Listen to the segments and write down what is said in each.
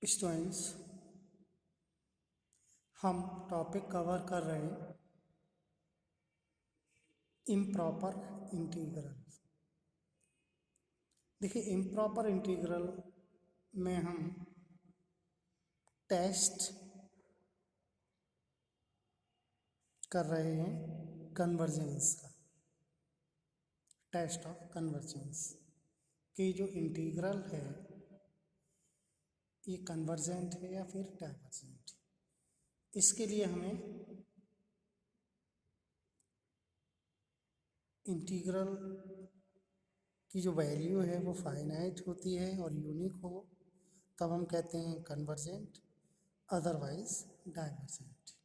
Students, हम topic cover कर रहे हैं इम्प्रॉपर इंटीग्रल। देखिए, इम्प्रॉपर इंटीग्रल में हम टेस्ट कर रहे हैं कन्वर्जेंस का, टेस्ट ऑफ कन्वर्जेंस कि जो इंटीग्रल है ये कन्वर्जेंट है या फिर डाइवर्जेंट। इसके लिए हमें इंटीग्रल की जो वैल्यू है वो फाइनाइट होती है और यूनिक हो तब हम कहते हैं कन्वर्जेंट, अदरवाइज डाइवर्जेंट।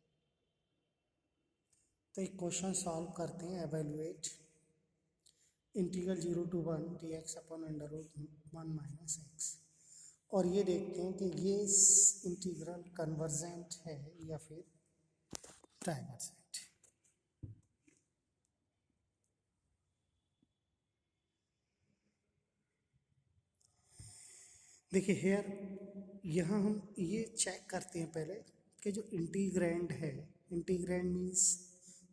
तो एक क्वेश्चन सॉल्व करते हैं। Evaluate integral 0 to 1 dx upon under root 1 minus x, और ये देखते हैं कि ये इंटीग्रल कन्वर्जेंट है या फिर डाइवर्जेंट। देखिए हेयर, यहाँ हम ये चेक करते हैं पहले कि जो इंटीग्रैंड है, इंटीग्रैंड मीन्स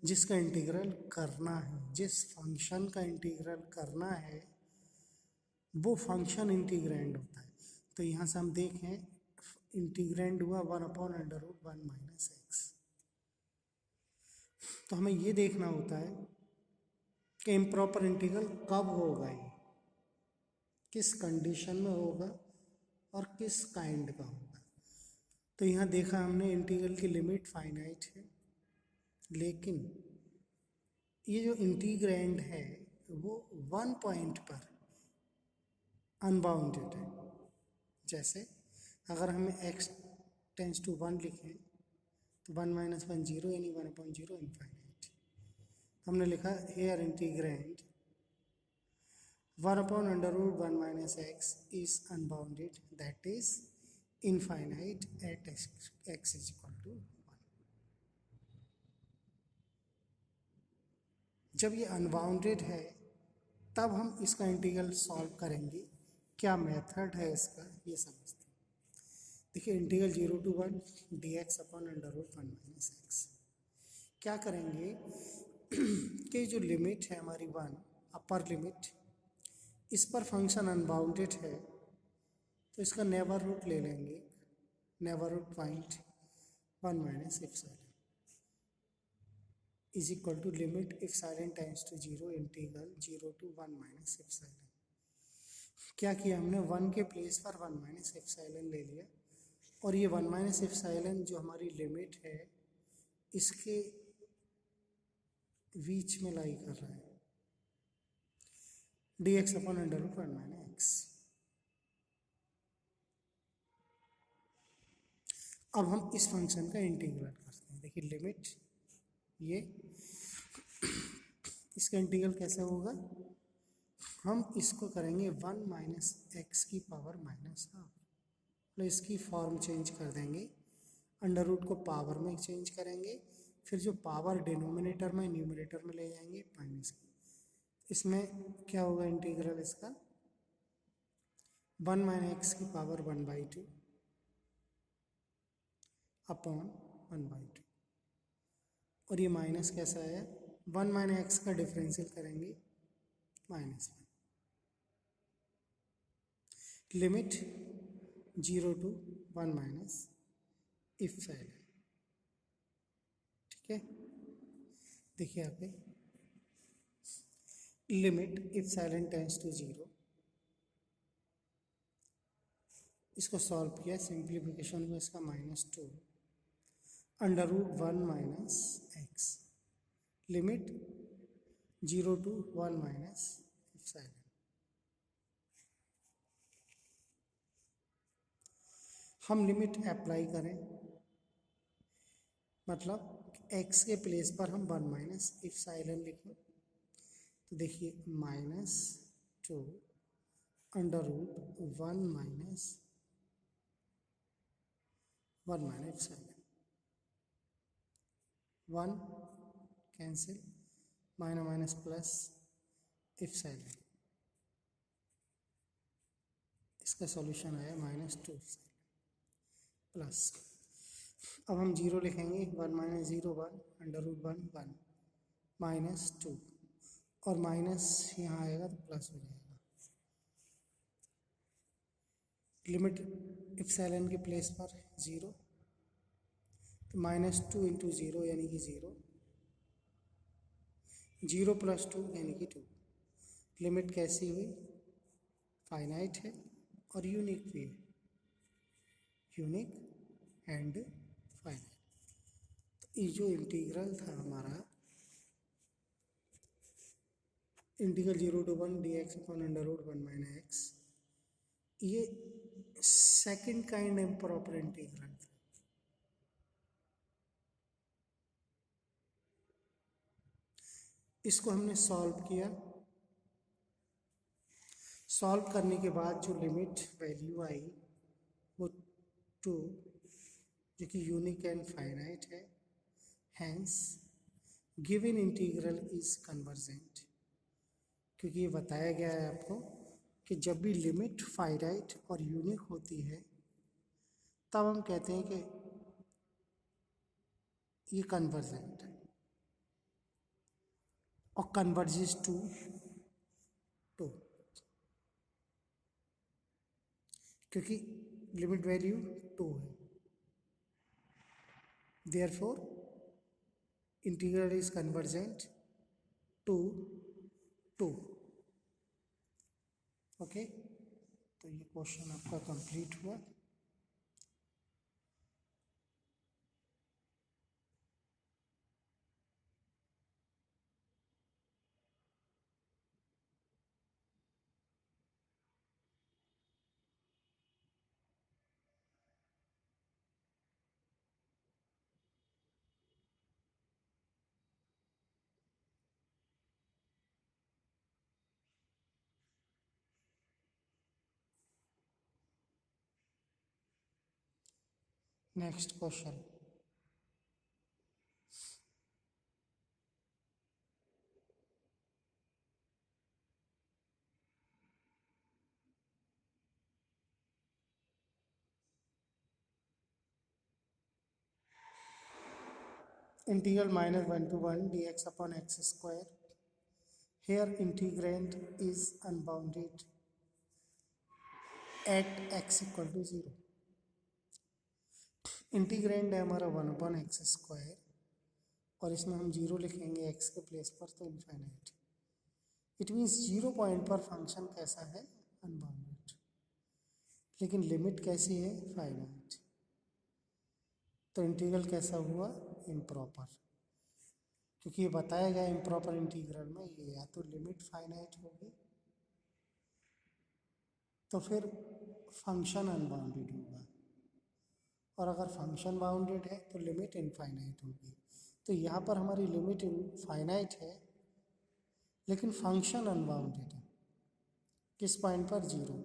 जिसका इंटीग्रल करना है, जिस फंक्शन का इंटीग्रल करना है वो फंक्शन इंटीग्रैंड होता है। तो यहाँ से हम देखें इंटीग्रैंड हुआ 1 upon under root 1 minus x. तो हमें ये देखना होता है कि इम्प्रॉपर इंटीग्रल कब होगा, ये किस कंडीशन में होगा और किस काइंड का होगा। तो यहाँ देखा हमने इंटीग्रल की लिमिट फाइनाइट है, लेकिन ये जो इंटीग्रैंड है वो 1 पॉइंट पर अनबाउंडेड है। जैसे अगर हमें x टेंस टू 1 लिखें तो 1 माइनस 1 0 यानी 1 अपॉन 0 इनफाइनाइट। हमने लिखा hair integrand 1 upon under root 1 minus x is unbounded, that is infinite at x is equal to 1। जब ये अनबाउंडेड है तब हम इसका इंटीग्रल सॉल्व करेंगे। क्या मेथड है इसका ये समझते हैं। देखिए integral 0 to 1 dx upon under root 1 minus x. क्या करेंगे कि जो लिमिट है हमारी 1 अपर लिमिट, इस पर फंक्शन अनबाउंडेड है तो इसका नेबर रूट ले लेंगे, neighbour root point 1 minus epsilon is equal to limit epsilon tends to 0 integral 0 to 1 minus epsilon. क्या किया हमने, 1 के प्लेस पर 1 माइनस एप्सिलॉन ले लिया, और ये 1 माइनस एप्सिलॉन जो हमारी लिमिट है इसके बीच में लाई कर रहा है, dx upon under root 1 minus x. अब हम इस फंक्शन का इंटीग्रल करते हैं। देखिए लिमिट, ये इसका इंटीग्रल कैसे होगा, हम इसको करेंगे 1 माइनस एक्स की पावर माइनस हाफ, मतलब इसकी फॉर्म चेंज कर देंगे, अंडर रूट को पावर में चेंज करेंगे, फिर जो पावर डिनोमिनेटर में न्यूमरेटर में ले जाएंगे माइनस की। इसमें क्या होगा इंटीग्रल इसका, 1 माइनस एक्स की पावर 1/2 अपॉन 1/2, और ये माइनस कैसा है, 1 माइनस एक्स का डिफरेंशियल करेंगे -1, लिमिट 0 to 1 माइनस एप्सिलॉन। ठीक है, देखिए यहाँ पे लिमिट एप्सिलॉन टेंड्स टू 0, इसको सॉल्व किया, सिंप्लीफिकेशन हुआ इसका -2 under root 1 minus x, limit 0 to 1 minus epsilon. हम लिमिट अप्लाई करें, मतलब x के प्लेस पर हम 1 माइनस एप्सिलॉन लिखें, तो देखिए -2 under root 1 minus epsilon, 1 cancel, minus minus plus epsilon, इसका सॉल्यूशन आया -2 एप्सिलॉन। प्लस, अब हम जीरो लिखेंगे, 1 - 0 1 √1 1 -2 और माइनस यहाँ आएगा तो प्लस हो जाएगा। लिमिट इप्सिलॉन के प्लेस पर 0 तो -2 × 0 यानी कि 0, 0 + 2 यानी कि 2। लिमिट कैसी हुई? फाइनाइट है और यूनिक भी है, यूनिक एंड फाइनाइट। तो ये जो इंटीग्रल था हमारा, इंटीग्रल 0 to 1 dx/√1 - x, ये सेकंड काइंड इम्प्रॉपर इंटीग्रल था। इसको हमने सॉल्व किया। सॉल्व करने के बाद जो लिमिट वैल्यू आई वो 2, जो कि यूनिक एंड फाइनाइट है। Hence given integral is convergent, क्योंकि ये बताया गया है आपको कि जब भी लिमिट फाइनाइट और यूनिक होती है तब हम कहते हैं कि ये कन्वर्जेंट है और कन्वर्जेस टू 2, क्योंकि लिमिट वैल्यू 2 है। Therefore integral is convergent to 2। Okay, तो ये क्वेश्चन आपका कंप्लीट हुआ। Next question, integral -1 to 1 dx/x²। Here integrand is unbounded at x = 0। Integrand है हमारा 1/x² और इसमें हम 0 लिखेंगे x के प्लेस पर तो इनफाइनाइट। इट मीन्स 0 पॉइंट पर फंक्शन कैसा है? अनबाउंडेड। लेकिन लिमिट कैसी है? फाइनाइट। तो इंटीग्रल कैसा हुआ? इम्प्रॉपर, क्योंकि ये बताया गया इम्प्रॉपर इंटीग्रल में ये या तो लिमिट फाइनाइट होगी तो फिर फंक्शन अनबाउंडेड होगा, और अगर फंक्शन बाउंडेड है तो लिमिट इनफाइनाइट होगी। तो यहाँ पर हमारी लिमिट इनफाइनाइट है लेकिन फंक्शन अनबाउंडेड है। किस पॉइंट पर? 0।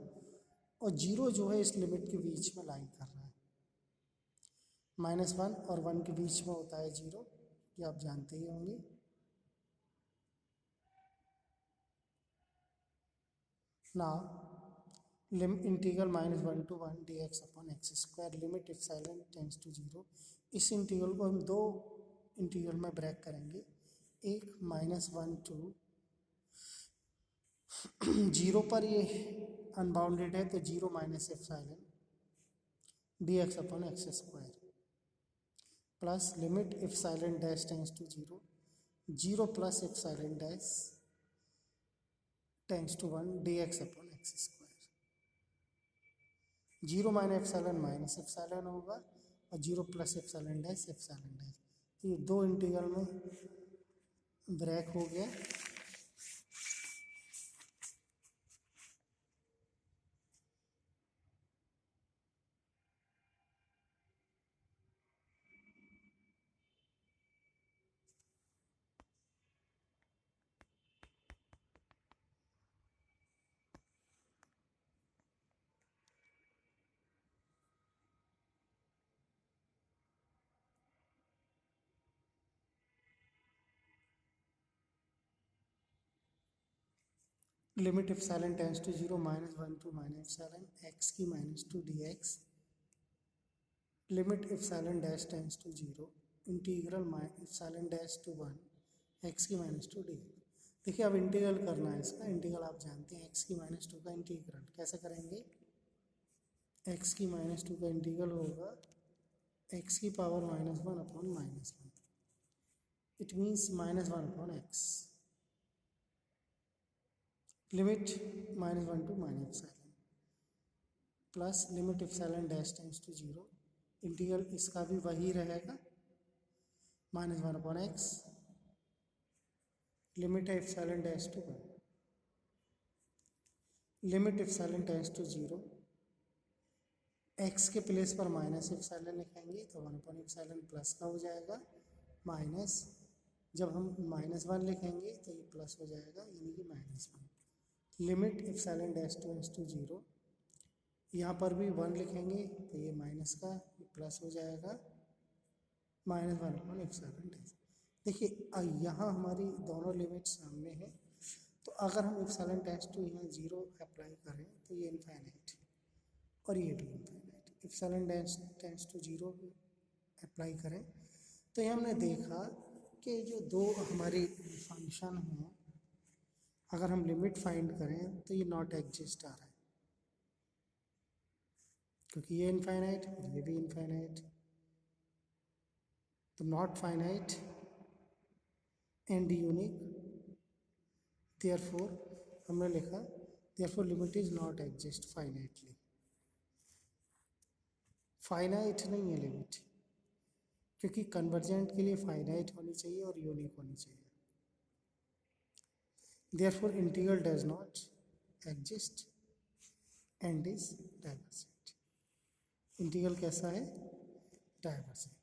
और 0 जो है इस लिमिट के बीच में लाई कर रहा है। -1 और 1 के बीच में होता है 0, ये आप जानते ही होंगे। Now integral -1 to 1 dx/x², limit epsilon tends to 0। इस इंटीग्रल को हम दो इंटीग्रल में ब्रेक करेंगे। एक -1 to 0 पर ये अनबाउंडेड है तो 0 - epsilon dx/x² plus limit epsilon dash tends to 0, 0 + epsilon dash tends to 1 dx/x²। 0 - epsilon -epsilon होगा और 0 + इप्सिलॉन डैश इप्सिलॉन डैश। तो ये दो इंटीग्रल में ब्रेक हो गया। Limit epsilon tends to 0 -1 to -epsilon x की -2 dx limit epsilon dash tends to 0 integral epsilon dash to 1 x की माइनस टू डी। देखिए अब इंटीग्रल करना है इसका। इंटीग्रल आप जानते हैं एक्स की माइनस टू का इंटीग्रल कैसे करेंगे। एक्स की माइनस टू का इंटीग्रल होगा एक्स की power minus one upon minus one. It means minus one upon x. Limit minus one to minus epsilon plus limit epsilon dash tends to 0 integral इसका भी वही रहेगा minus one upon x. Limit है epsilon dash to 1 limit epsilon tends to 0 x के place पर minus epsilon लिखेंगे तो one upon epsilon plus का हो जाएगा माइनस। जब हम माइनस वन लिखेंगे तो ये प्लस हो जाएगा यानी कि minus one. Limit epsilon dash tends to 0 यहाँ पर भी वन लिखेंगे तो ये माइनस का ये प्लस हो जाएगा minus one upon epsilon dash. देखिए यहाँ हमारी दोनों लिमिट सामने है तो अगर हम इप्सिलॉन डैश टू यहाँ 0 अप्लाई करें तो ये इनफाइनाइट और ये भी infinite. Epsilon dash tends to 0 apply करें तो ये हमने देखा कि जो दो हमारी फंक्शन हैं अगर हम लिमिट फाइंड करें तो ये नॉट एग्जिस्ट आ रहा है क्योंकि ये इनफाइनाइट और ये भी इनफाइनाइट। तो not finite and unique therefore हमने लिखा therefore limit is not exist finitely. Finite नहीं है लिमिट क्योंकि कन्वर्जेंट के लिए फाइनाइट होनी चाहिए और यूनिक होनी चाहिए। Therefore integral does not exist and is divergent. Integral कैसा है डाइवर्जेंट।